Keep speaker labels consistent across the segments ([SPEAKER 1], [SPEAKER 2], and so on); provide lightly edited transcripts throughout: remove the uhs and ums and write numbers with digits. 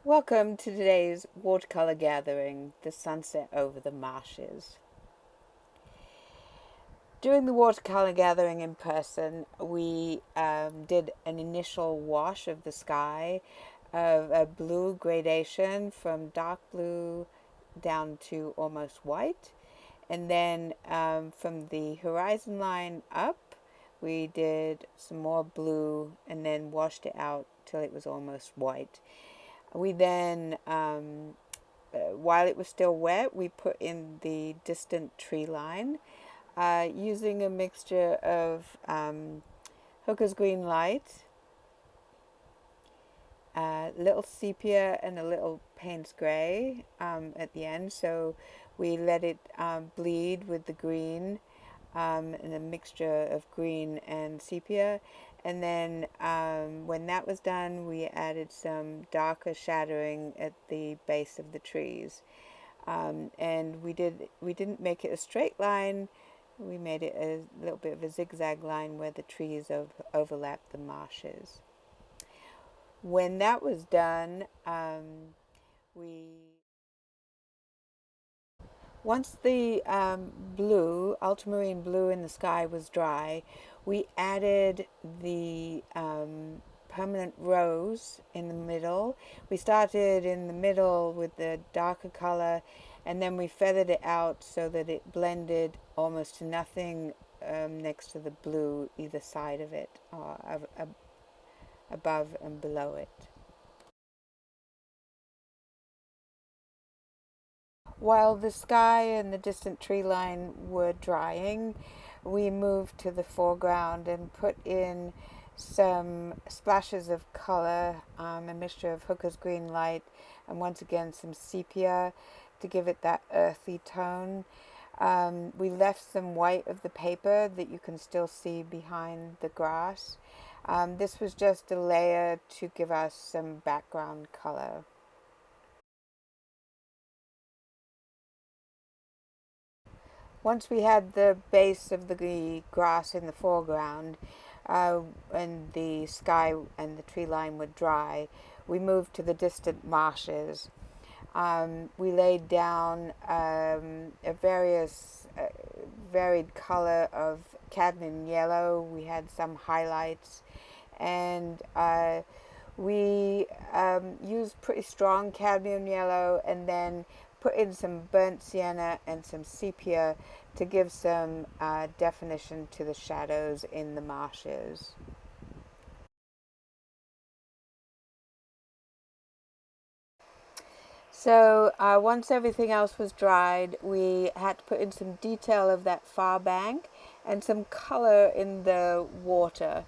[SPEAKER 1] Welcome to today's watercolor gathering, The Sunset Over the Marshes. During the watercolor gathering in person, we did an initial wash of the sky, of a blue gradation from dark blue down to almost white. And then from the horizon line up, we did some more blue and then washed it out till it was almost white. We then, while it was still wet, we put in the distant tree line using a mixture of Hooker's Green Light, little sepia and a little Payne's Gray at the end. So we let it bleed with the green and a mixture of green and sepia. And then when that was done, we added some darker shadowing at the base of the trees. And we didn't make it a straight line. We made it a little bit of a zigzag line where the trees overlapped the marshes. When that was done, once the blue, ultramarine blue in the sky was dry, we added the permanent rose in the middle. We started in the middle with the darker color, and then we feathered it out so that it blended almost to nothing next to the blue either side of it, or above and below it. While the sky and the distant tree line were drying, we moved to the foreground and put in some splashes of color, a mixture of Hooker's Green Light and once again some sepia to give it that earthy tone. We left some white of the paper that you can still see behind the grass. This was just a layer to give us some background color. Once we had the base of the grass in the foreground and the sky and the tree line were dry, we moved to the distant marshes. We laid down a varied color of cadmium yellow. We had some highlights, and we used pretty strong cadmium yellow and then put in some burnt sienna and some sepia to give some definition to the shadows in the marshes. So once everything else was dried, we had to put in some detail of that far bank and some color in the water.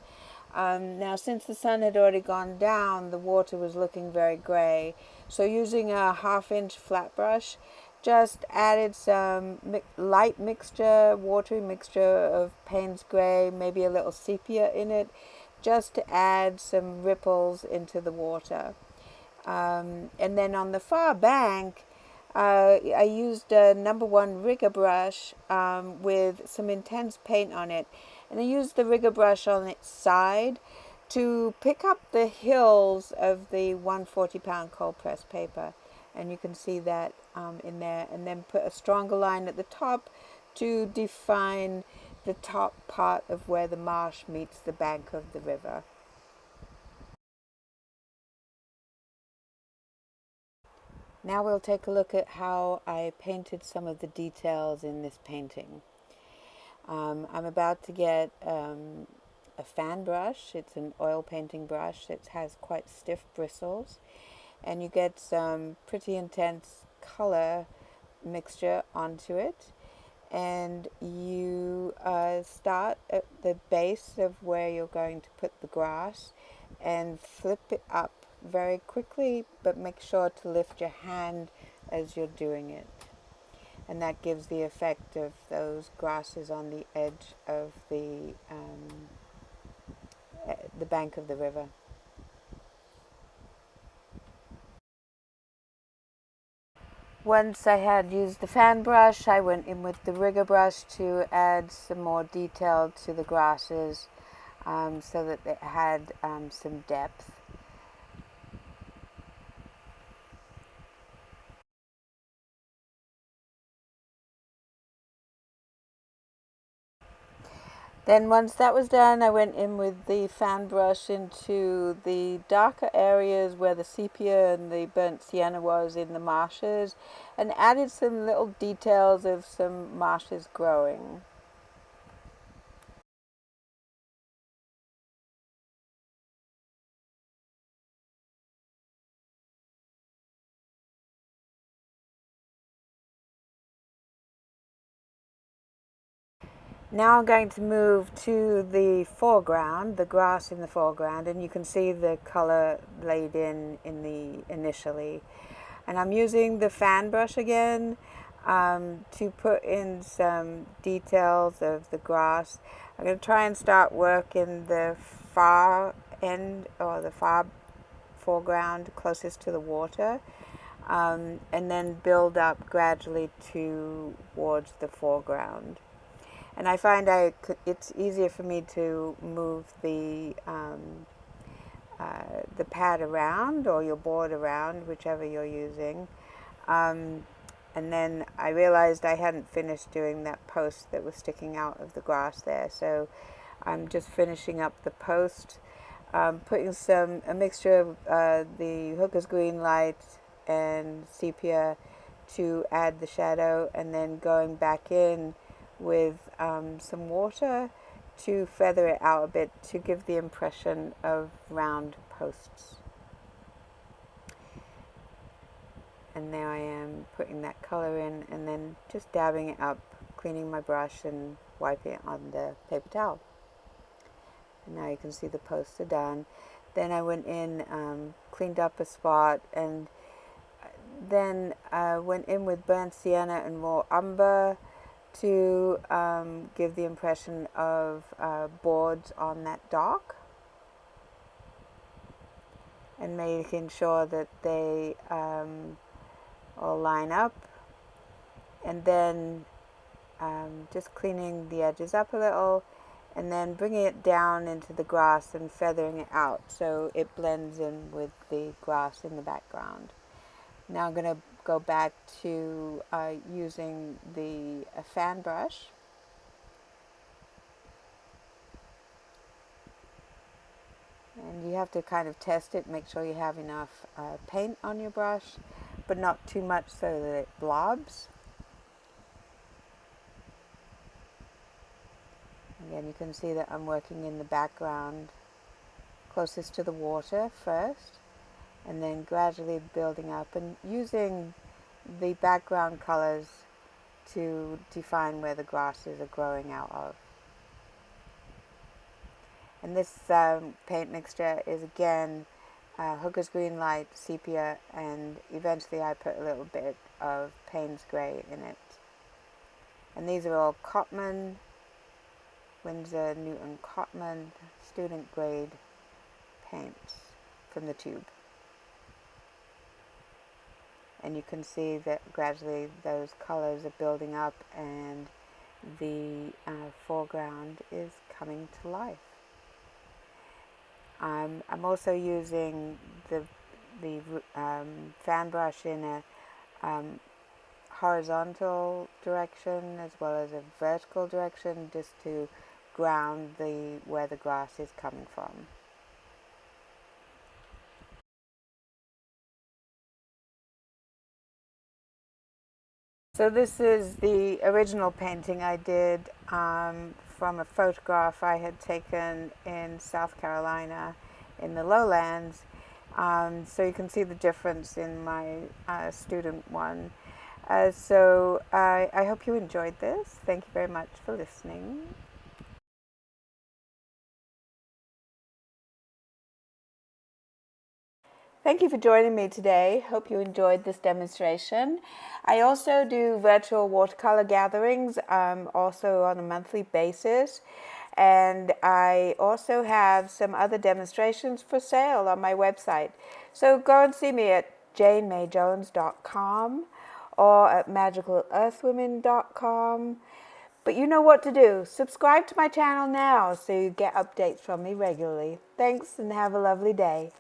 [SPEAKER 1] Now, since the sun had already gone down, the water was looking very gray. So using a 1/2-inch flat brush, just added some light mixture, watery mixture of Payne's Gray, maybe a little sepia in it, just to add some ripples into the water. And then on the far bank, I used a #1 rigger brush with some intense paint on it. And I used the rigger brush on its side to pick up the hills of the 140-pound cold press paper. And you can see that in there. And then put a stronger line at the top to define the top part of where the marsh meets the bank of the river. Now we'll take a look at how I painted some of the details in this painting. I'm about to get a fan brush. It's an oil painting brush. It has quite stiff bristles. And you get some pretty intense color mixture onto it. And you start at the base of where you're going to put the grass and flip it up very quickly, but make sure to lift your hand as you're doing it. And that gives the effect of those grasses on the edge of the bank of the river. Once I had used the fan brush, I went in with the rigger brush to add some more detail to the grasses so that it had some depth. Then once that was done, I went in with the fan brush into the darker areas where the sepia and the burnt sienna was in the marshes, and added some little details of some marshes growing. Now I'm going to move to the foreground, the grass in the foreground, and you can see the color laid in the initially. And I'm using the fan brush again to put in some details of the grass. I'm going to try and start work in the far end or the far foreground closest to the water, and then build up gradually towards the foreground. And I find it's easier for me to move the pad around or your board around, whichever you're using. Um, and then I realized I hadn't finished doing that post that was sticking out of the grass there. So I'm just finishing up the post, putting a mixture of the Hooker's Green Light and sepia to add the shadow, and then going back in with some water to feather it out a bit to give the impression of round posts. And there I am putting that color in and then just dabbing it up, cleaning my brush and wiping it on the paper towel. And now you can see the posts are done. Then I went in, cleaned up a spot, and then went in with burnt sienna and raw umber to give the impression of boards on that dock, and making sure that they all line up, and then just cleaning the edges up a little, and then bringing it down into the grass and feathering it out so it blends in with the grass in the background. Now I'm going to go back to using the fan brush. And you have to kind of test it, make sure you have enough paint on your brush, but not too much so that it blobs. Again, you can see that I'm working in the background closest to the water first, and then gradually building up and using the background colors to define where the grasses are growing out of. And this paint mixture is again Hooker's Green Light, sepia, and eventually I put a little bit of Payne's Grey in it. And these are all Cotman, Winsor Newton Cotman student grade paints from the tube. And you can see that gradually those colors are building up and the foreground is coming to life. I'm also using the fan brush in a horizontal direction as well as a vertical direction, just to ground where the grass is coming from. So this is the original painting I did from a photograph I had taken in South Carolina in the lowlands. So you can see the difference in my student one. So I hope you enjoyed this. Thank you very much for listening. Thank you for joining me today. Hope you enjoyed this demonstration. I also do virtual watercolor gatherings, also on a monthly basis. And I also have some other demonstrations for sale on my website. So go and see me at janemayjones.com or at magicalearthwomen.com. But you know what to do. Subscribe to my channel now so you get updates from me regularly. Thanks and have a lovely day.